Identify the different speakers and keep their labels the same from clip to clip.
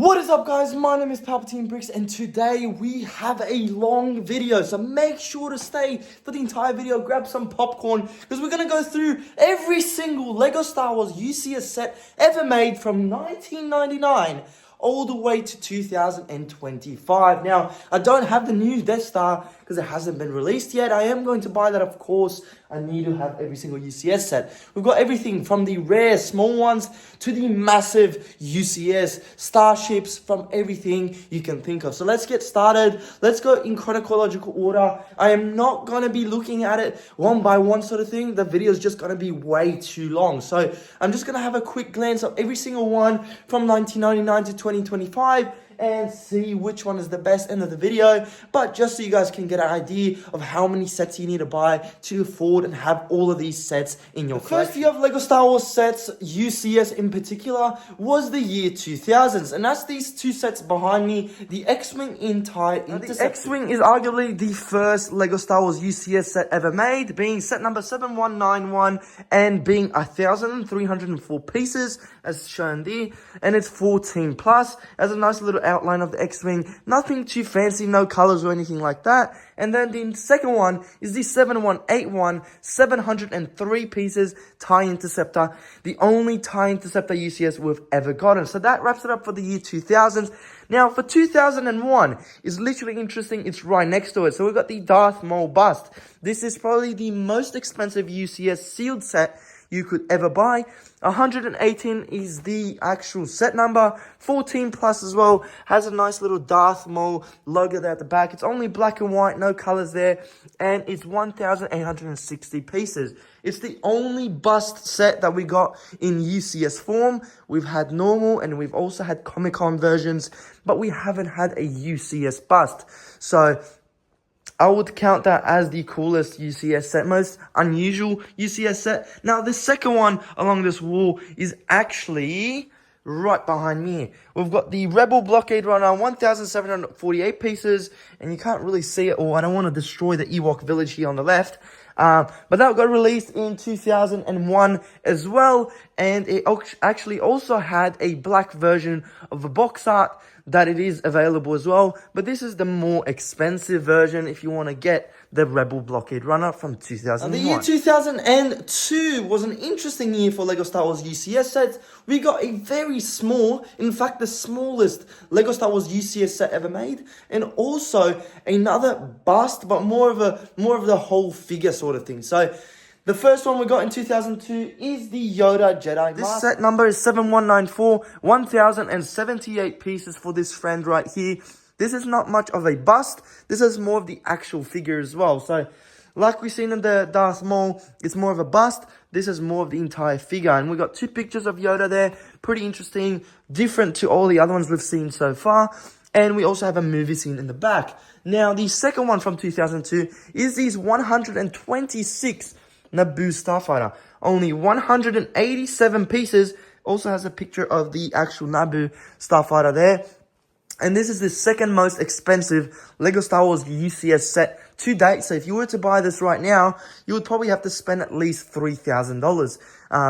Speaker 1: What is up, guys? My name is Palpatine Bricks, and today we have a long video, so make sure to stay for the entire video. Grab some popcorn, because we're going to go through every single LEGO Star Wars UCS set ever made from 1999 all the way to 2025. Now, I don't have the new Death Star because it hasn't been released yet. I am going to buy that, of course. I need to have every single UCS set. We've got everything from the rare small ones to the massive UCS starships, from everything you can think of. So let's get started. Let's go in chronological order. I am not going to be looking at it one by one sort of thing. The video is just going to be way too long. So I'm just going to have a quick glance of every single one from 1999 to 2025 and see which one is the best end of the video. But just so you guys can get an idea of how many sets you need to buy to afford and have all of these sets in your collection. The first year of LEGO Star Wars sets, UCS in particular, was the year 2000s. And that's these two sets behind me, the X-Wing in TIE Interceptor. The X-Wing is arguably the first LEGO Star Wars UCS set ever made, being set number 7191 and being 1,304 pieces, as shown there. And it's 14 plus, as a nice little outline of the X-Wing. Nothing too fancy, no colors or anything like that. And then the second one is the 7181, 703 pieces TIE Interceptor, the only TIE Interceptor UCS we've ever gotten. So that wraps it up for the year 2000s. Now, for 2001, is literally interesting. It's right next to it. So we've got the Darth Maul bust. This is probably the most expensive UCS sealed set you could ever buy. 118 is the actual set number. 14 plus as well. Has a nice little Darth Maul logo there at the back. It's only black and white, no colors there. And it's 1,860 pieces. It's the only bust set that we got in UCS form. We've had normal and we've also had Comic-Con versions, but we haven't had a UCS bust. So I would count that as the coolest UCS set, most unusual UCS set. Now, the second one along this wall is actually right behind me. We've got the Rebel Blockade Runner, 1,748 pieces, and you can't really see it all. I don't want to destroy the Ewok village here on the left. But that got released in 2001 as well, and it actually also had a black version of the box art that it is available as well. But this is the more expensive version if you want to get the Rebel Blockade Runner from 2001. The year 2002 was an interesting year for LEGO Star Wars UCS sets. We got a very small, in fact the smallest LEGO Star Wars UCS set ever made, and also another bust, but more of the whole figure sort of thing. So the first one we got in 2002 is the Yoda Jedi Master. This set number is 7194, 1,078 pieces for this friend right here. This is not much of a bust. This is more of the actual figure as well. So, like we've seen in the Darth Maul, it's more of a bust. This is more of the entire figure. And we got two pictures of Yoda there. Pretty interesting. Different to all the other ones we've seen so far. And we also have a movie scene in the back. Now, the second one from 2002 is these 126 Naboo Starfighter. Only 187 pieces. Also has a picture of the actual Naboo Starfighter there. And this is the second most expensive LEGO Star Wars UCS set to date. So if you were to buy this right now, you would probably have to spend at least $3,000.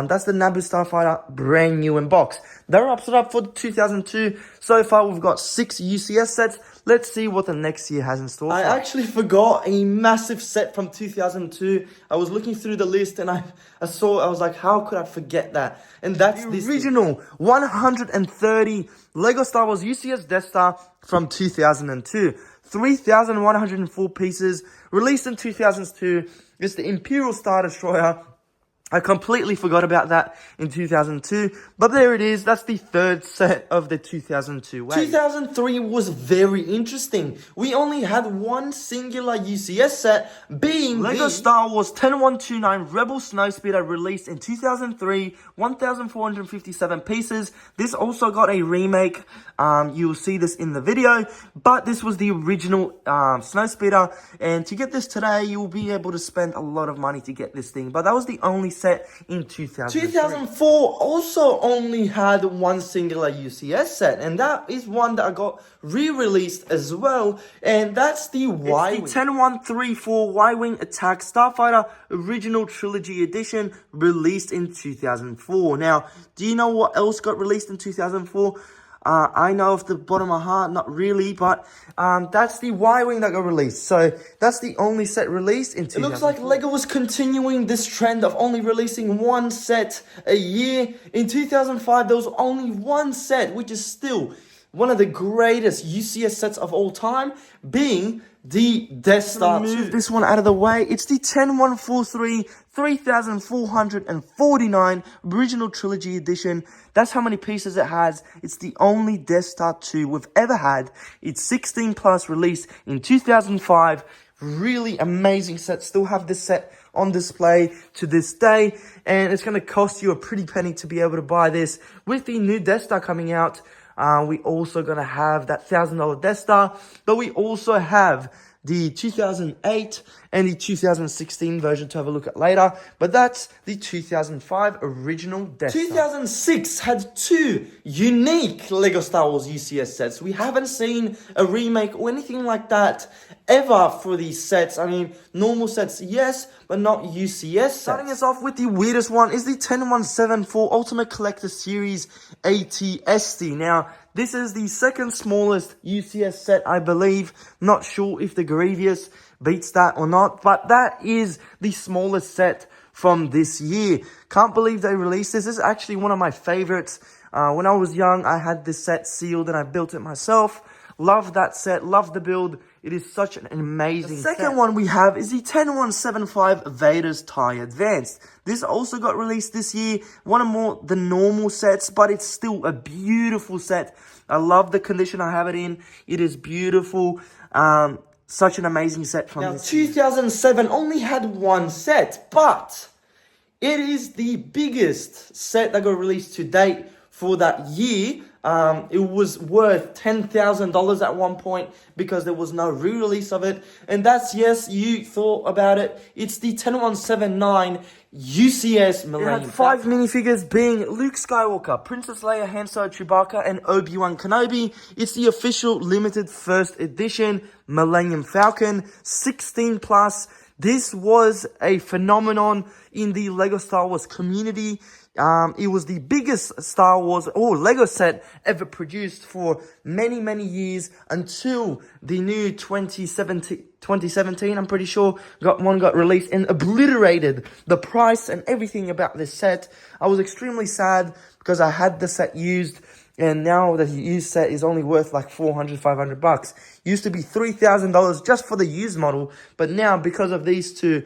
Speaker 1: That's the Naboo Starfighter, brand new in box. That wraps it up for 2002. So far, we've got 6 UCS sets. Let's see what the next year has in store. I actually forgot a massive set from 2002. I was looking through the list and I was like, how could I forget that? And that's the original 130 LEGO Star Wars UCS Death Star from 2002. 3,104 pieces, released in 2002. It's the Imperial Star Destroyer. I completely forgot about that in 2002, but there it is. That's the third set of the 2002 wave. 2003 was very interesting. We only had one singular UCS set, being LEGO Star Wars 10129 Rebel Snowspeeder, released in 2003, 1,457 pieces. This also got a remake. You'll see this in the video, but this was the original Snowspeeder, and to get this today, you'll be able to spend a lot of money to get this thing, but that was the only set in 2003. 2004 also only had one singular UCS set, and that is one that got re-released as well, and that's the Y-Wing. It's the 10134 Y-Wing Attack Starfighter Original Trilogy Edition, released in 2004. Now, do you know what else got released in 2004? I know off the bottom of my heart, not really, but that's the Y-Wing that got released. So that's the only set released in 2004. It looks like LEGO was continuing this trend of only releasing one set a year. In 2005, there was only one set, which is still one of the greatest UCS sets of all time, being the Death Star 2. Move this one out of the way. It's the 10143 3449 Original Trilogy Edition. That's how many pieces it has. It's the only Death Star 2 we've ever had. It's 16 plus, released in 2005. Really amazing set. Still have this set on display to this day, and it's going to cost you a pretty penny to be able to buy this. With the new Death Star coming out, we also going to have that $1,000 Death Star, but we also have the 2008 and the 2016 version to have a look at later. But that's the 2005 original Death Star. 2006 had two unique LEGO Star Wars UCS sets. We haven't seen a remake or anything like that ever for these sets. I mean, normal sets, yes, but not UCS sets. Starting us off with the weirdest one is the 10174 Ultimate Collector Series ATST. Now, this is the second smallest UCS set, I believe. Not sure if the Grievous beats that or not, but that is the smallest set from this year. Can't believe they released this. This is actually one of my favorites. When I was young, I had this set sealed and I built it myself. Love that set, love the build. It is such an amazing set. The second one we have is the 10175 Vader's TIE Advanced. This also got released this year. One of more the normal sets, but it's still a beautiful set. I love the condition I have it in. It is beautiful. Such an amazing set from this year. 2007 only had one set, but it is the biggest set that got released to date for that year. It was worth $10,000 at one point because there was no re-release of it. And that's, yes, you thought about it. It's the 10179 UCS Millennium. It had 5 minifigures being Luke Skywalker, Princess Leia, Han Solo, Chewbacca, and Obi-Wan Kenobi. It's the official limited first edition Millennium Falcon, 16 plus. This was a phenomenon in the LEGO Star Wars community. It was the biggest Star Wars or LEGO set ever produced for many, many years until the new 2017, I'm pretty sure, got released and obliterated the price and everything about this set. I was extremely sad because I had the set used, and now the used set is only worth like $400, $500. Used to be $3,000 just for the used model, but now because of these two,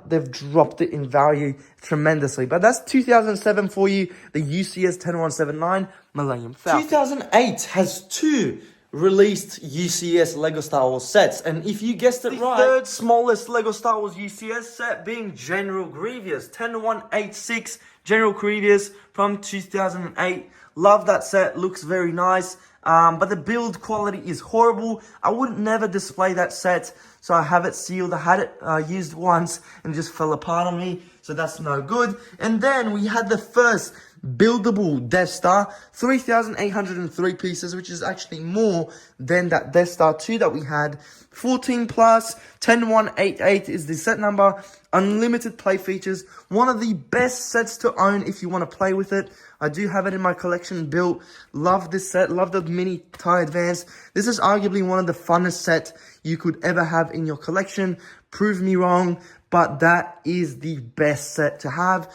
Speaker 1: they've dropped it in value tremendously. But that's 2007 for you, the UCS 10179 Millennium Falcon. 2008 has two released UCS LEGO Star Wars sets, and if you guessed it right, the third smallest LEGO Star Wars UCS set being General Grievous, 10186 General Grievous from 2008. Love that set, looks very nice. But the build quality is horrible. I would never display that set, so I have it sealed. I had it used once and it just fell apart on me, so that's no good. And then we had the first buildable Death Star, 3,803 pieces, which is actually more than that Death Star 2 that we had. 14 plus, 10188 is the set number. Unlimited play features. One of the best sets to own if you want to play with it. I do have it in my collection built. Love this set. Love the mini TIE Advance. This is arguably one of the funnest sets you could ever have in your collection. Prove me wrong, but that is the best set to have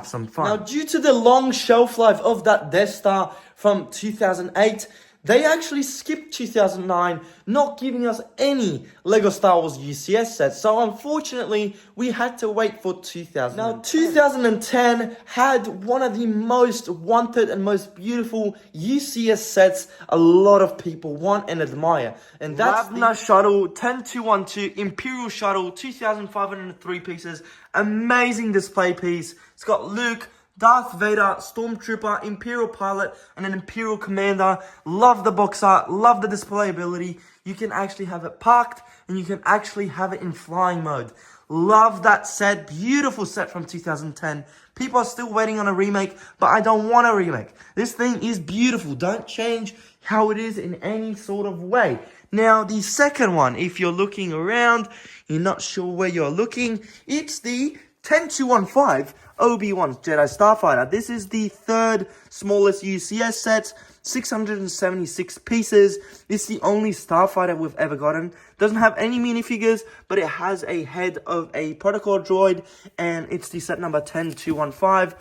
Speaker 1: some fun. Now, due to the long shelf life of that Death Star from 2008, they actually skipped 2009, not giving us any LEGO Star Wars UCS sets. So unfortunately, we had to wait for 2010. Now, 2010 had one of the most wanted and most beautiful UCS sets a lot of people want and admire. And that's the Shuttle 10212 Imperial Shuttle, 2,503 pieces. Amazing display piece. It's got Luke, Darth Vader, Stormtrooper, Imperial Pilot, and an Imperial Commander. Love the box art, love the display ability. You can actually have it parked, and you can actually have it in flying mode. Love that set, beautiful set from 2010. People are still waiting on a remake, but I don't want a remake. This thing is beautiful. Don't change how it is in any sort of way. Now, the second one, if you're looking around, you're not sure where you're looking, it's the 10215 Obi-Wan Jedi Starfighter. This is the third smallest UCS set. 676 pieces. It's the only starfighter we've ever gotten. Doesn't have any minifigures, but it has a head of a protocol droid, and it's the set number 10215,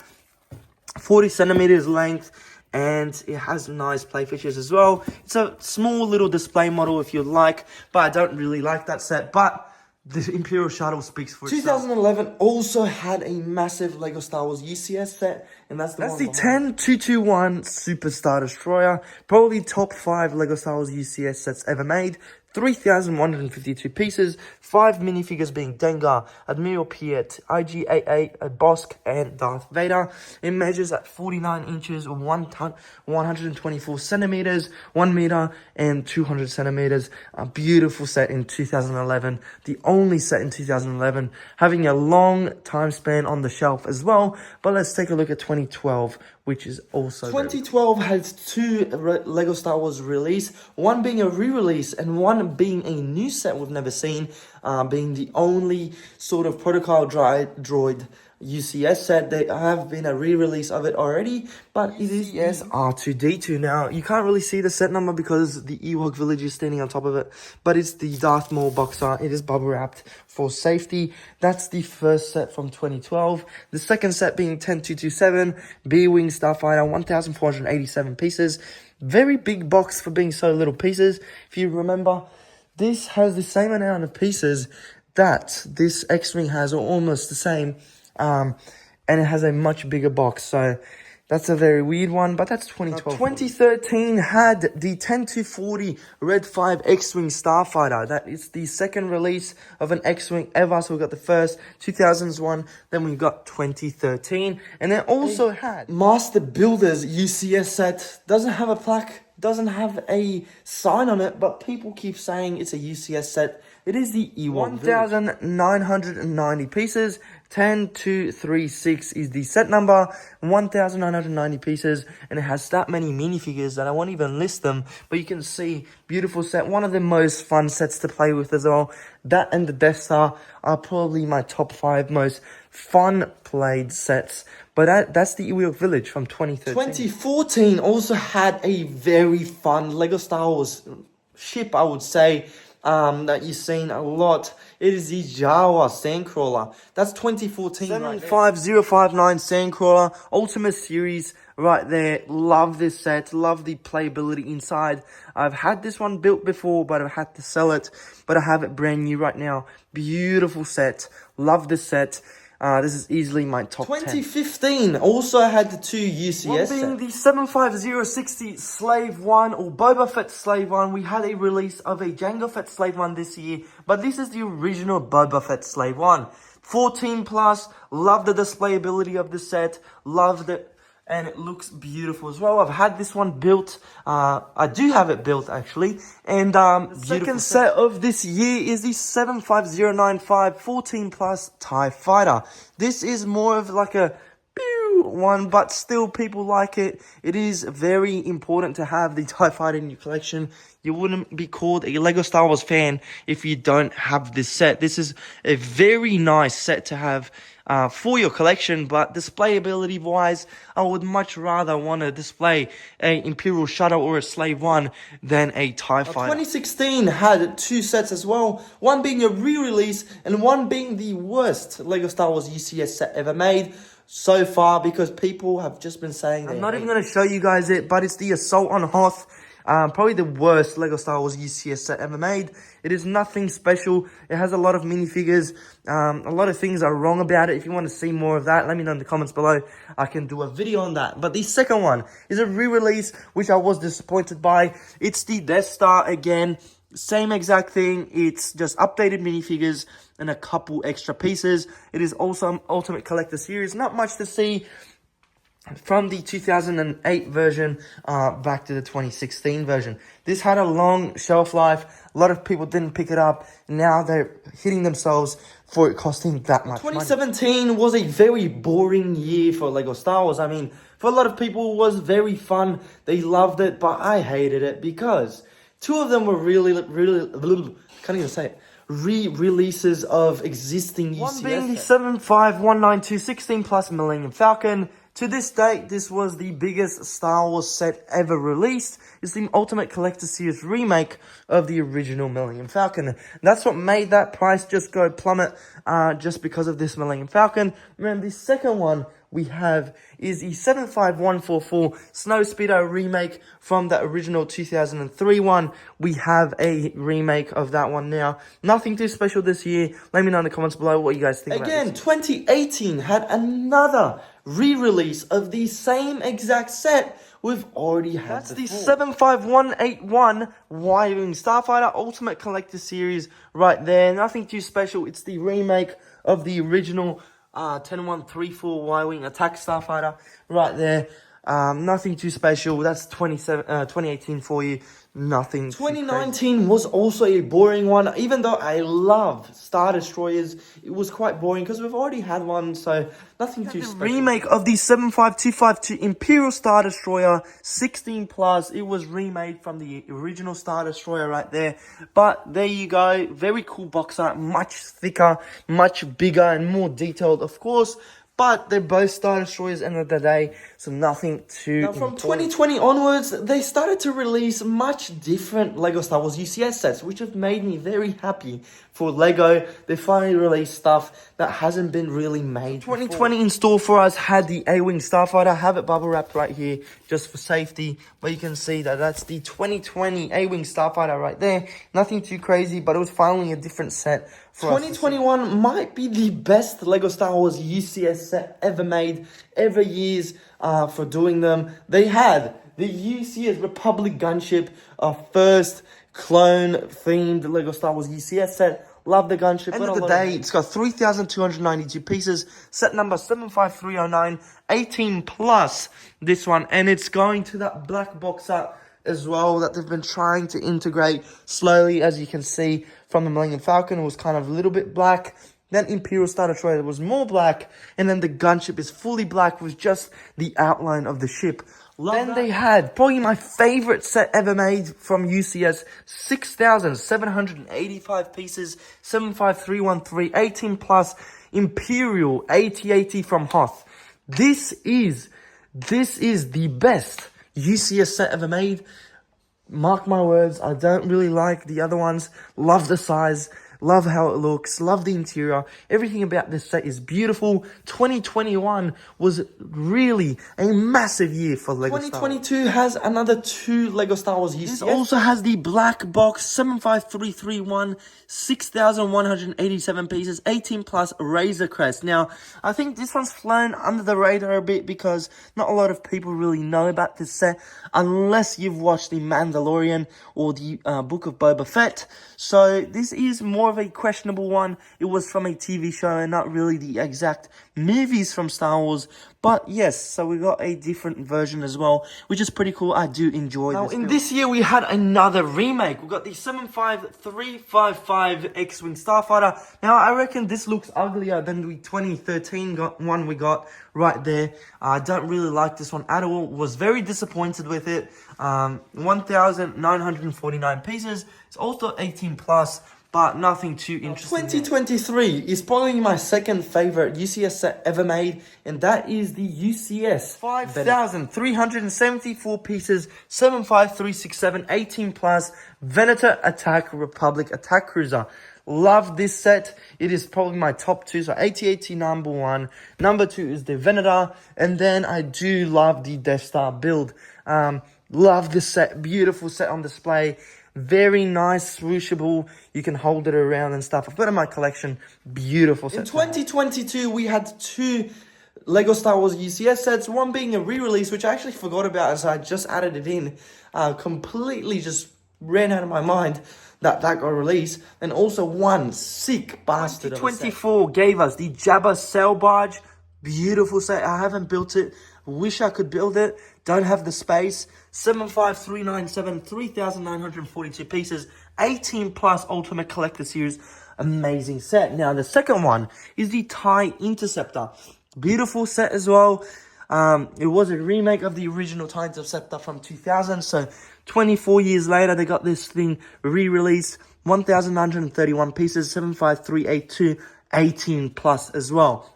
Speaker 1: 40 centimeters length, and it has nice play features as well. It's a small little display model if you'd like, but I don't really like that set, but the Imperial shuttle speaks for itself. 2011 also had a massive LEGO Star Wars UCS set, and that's the 10221 Super Star Destroyer. Probably top 5 LEGO Star Wars UCS sets ever made. 3,152 pieces, 5 minifigures being Dengar, Admiral Piet, IG-88, Bosk, and Darth Vader. It measures at 49 inches, 124 centimeters, 1 meter, and 200 centimeters. A beautiful set in 2011. The only set in 2011, having a long time span on the shelf as well. But let's take a look at 2012, which is also 2012 has 2 LEGO Star Wars release, one being a re-release and one being a new set we've never seen, being the only sort of protocol droid UCS set. There have been a re-release of it already, but it is R2-D2. Now, you can't really see the set number because the Ewok village is standing on top of it, but it's the Darth Maul boxer. It is bubble wrapped for safety. That's the first set from 2012. The second set being 10227, B-Wing Starfighter, 1,487 pieces. Very big box for being so little pieces. If you remember, this has the same amount of pieces that this X-Wing has, or almost the same. And it has a much bigger box, so that's a very weird one, but that's 2012. 2013 had the 10-40 Red 5 X-Wing Starfighter. That is the second release of an X-Wing ever, so we got the first 2000s one, then we got 2013, and then also had Master Builders UCS set. Doesn't have a plaque, doesn't have a sign on it, but people keep saying it's a UCS set. It is the Ewok 1,990 pieces. 10236 is the set number. 1,990 pieces, and it has that many minifigures that I won't even list them, but you can see, beautiful set. One of the most fun sets to play with as well. That and the Death Star are probably my top 5 most fun played sets. But that's the Ewok Village from 2013. 2014 also had a very fun LEGO Star Wars ship, I would say, that you've seen a lot. It is the Jawa Sandcrawler. That's 2014. 75059 Sandcrawler Ultimate Series right there. Love this set. Love the playability inside. I've had this one built before, but I've had to sell it. But I have it brand new right now. Beautiful set. Love this set. This is easily my top 2015 10. Also had the 2 UCS one being the 75060 Slave 1 or Boba Fett Slave 1. We had a release of a Jango Fett Slave 1 this year, but this is the original Boba Fett Slave 1. 14 plus. Love the displayability of the set. Loved it. And it looks beautiful as well. I've had this one built. I do have it built actually. And the second set of this year is the 75095 14 plus TIE Fighter. This is more of like a one, but still people like it. It is very important to have the TIE Fighter in your collection. You wouldn't be called a LEGO Star Wars fan if you don't have this set. This is a very nice set to have for your collection, but displayability wise, I would much rather want to display a Imperial shuttle or a Slave 1 than a TIE Fighter. 2016 had 2 sets as well, one being a re-release and one being the worst LEGO Star Wars UCS set ever made so far, because people have just been saying I'm not even going to show you guys it, but it's the Assault on Hoth. Probably the worst LEGO Star Wars UCS set ever made. It is nothing special. It has a lot of minifigures. A lot of things are wrong about it. If you want to see more of that, let me know in the comments below. I can do a video on that. But the second one is a re-release, which I was disappointed by. It's the Death Star again. Same exact thing. It's just updated minifigures and a couple extra pieces. It is also an Ultimate Collector Series. Not much to see from the 2008 version back to the 2016 version. This had a long shelf life. A lot of people didn't pick it up. Now they're hitting themselves for it costing that much 2017 money. Was a very boring year for LEGO Star Wars. I mean, for a lot of people, it was very fun. They loved it, but I hated it because 2 of them were really, can't even say it, re-releases of existing UCS. One being the 75192 16 plus Millennium Falcon. To this date, this was the biggest Star Wars set ever released. It's the Ultimate Collector Series remake of the original Millennium Falcon. That's what made that price just go plummet, just because of this Millennium Falcon. Remember, the second one we have is the 75144 Snowspeeder remake from the original 2003 one. We have a remake of that one now. Nothing too special this year. Let me know in the comments below what you guys think about this.
Speaker 2: Again, 2018 had another re-release of the same exact set we've already had.
Speaker 1: That's
Speaker 2: before.
Speaker 1: the 75181 Y-Wing Starfighter Ultimate Collector Series right there. Nothing too special. It's the remake of the original 10134 Y-Wing Attack Starfighter right there. Nothing too special. That's 2018 for you. Nothing.
Speaker 2: 2019 was also a boring one. Even though I love Star Destroyers, it was quite boring because we've already had one, so nothing too special.
Speaker 1: Remake of the 75252 Imperial Star Destroyer 16 plus. It was remade from the original Star Destroyer right there. But there you go. Very cool box art. Much thicker, much bigger, and more detailed, of course. But they're both Star Destroyers end of the day, so nothing too
Speaker 2: Now, from 2020 onwards, they started to release much different LEGO Star Wars UCS sets, which have made me very happy for LEGO. They finally released stuff that hasn't been really made
Speaker 1: 2020 in store for us had the A-Wing Starfighter. I have it bubble wrapped right here just for safety, but you can see that that's the 2020 A-Wing Starfighter right there. Nothing too crazy, but it was finally a different set.
Speaker 2: 2021 might be the best LEGO Star Wars UCS set ever made. Every years for doing them. They had the UCS Republic Gunship, our first clone-themed LEGO Star Wars UCS set. Love the gunship.
Speaker 1: End of the day, it's got 3,292 pieces. Set number 75309, 18 plus this one. And it's going to that black box art as well that they've been trying to integrate slowly. As you can see from the Millennium Falcon, it was kind of a little bit black. Then Imperial Star Destroyer was more black. And then the gunship is fully black with just the outline of the ship. Then they had probably my favorite set ever made from UCS, 6,785 pieces, 75313, 18 plus Imperial AT-AT from Hoth. This is the best UCS set ever made. Mark my words, I don't really like the other ones. Love the size. Love how it looks. Love the interior. Everything about this set is beautiful. 2021 was really a massive year for LEGO Star Wars.
Speaker 2: 2022 has another 2 LEGO Star Wars UCS.
Speaker 1: This also has the black box 75331, 6,187 pieces, 18 plus Razor Crest. Now, I think this one's flown under the radar a bit because not a lot of people really know about this set unless you've watched The Mandalorian or the Book of Boba Fett. So this is more of a questionable one. It was from a TV show and not really the exact movies from Star Wars. But yes, so we got a different version as well, which is pretty cool. I do enjoy this. Now, in this year, we had another remake. We got the 75355 X-Wing Starfighter. Now, I reckon this looks uglier than the 2013 one we got right there. I don't really like this one at all. Was very disappointed with it. 1,949 pieces. It's also 18 plus. But nothing too interesting.
Speaker 2: 2023 is probably my second favorite UCS set ever made, and that is the UCS
Speaker 1: 5,374 pieces, 75367, 18 plus Venator Republic Attack Cruiser. Love this set. It is probably my top 2. So AT-AT number 1. Number 2 is the Venator. And then I do love the Death Star build. Love this set. Beautiful set on display. Very nice, swooshable. You can hold it around and stuff. I've got it in my collection. Beautiful set.
Speaker 2: In 2022, we had 2 LEGO Star Wars UCS sets. One being a re-release, which I actually forgot about as I just added it in. Completely just ran out of my mind that got released. And also one sick bastard
Speaker 1: 2024 gave us the Jabba Sail Barge. Beautiful set. I haven't built it. Wish I could build it. Don't have the space. 75397, 3,942 pieces, 18 plus Ultimate Collector Series. Amazing set. Now, the second one is the TIE Interceptor. Beautiful set as well. It was a remake of the original TIE Interceptor from 2000. So, 24 years later, they got this thing re-released. 1,931 pieces, 75382, 18 plus as well.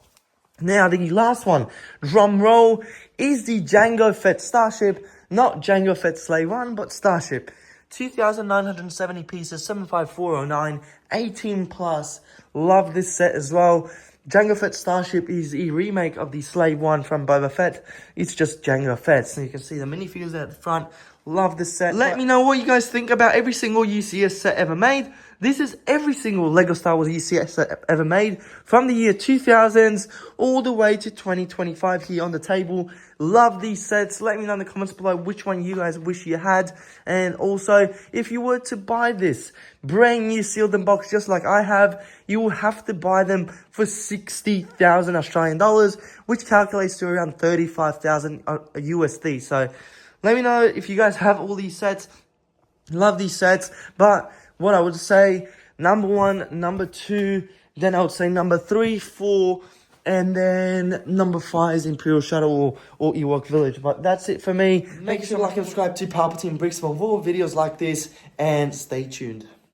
Speaker 2: Now, the last one, drum roll, is the Jango Fett Starship. Not Jango Fett Slave 1, but Starship. 2,970 pieces, 75409, 18 plus. Love this set as well. Jango Fett Starship is a remake of the Slave 1 from Boba Fett. It's just Jango Fett. So you can see the minifigures at the front. Love this set. Let me know what you guys think about every single UCS set ever made. This is every single LEGO Star Wars UCS set ever made from the year 2000s all the way to 2025 here on the table. Love these sets. Let me know in the comments below which one you guys wish you had. And also, if you were to buy this brand new sealed in box just like I have, you will have to buy them for 60,000 Australian dollars, which calculates to around 35,000 USD. So let me know if you guys have all these sets. Love these sets, but what I would say, number 1, number 2, then I would say number 3, 4, and then number 5 is Imperial Shuttle or Ewok Village. But that's it for me.
Speaker 1: Make sure to like and subscribe to Palpatine Bricks for more videos like this, and stay tuned.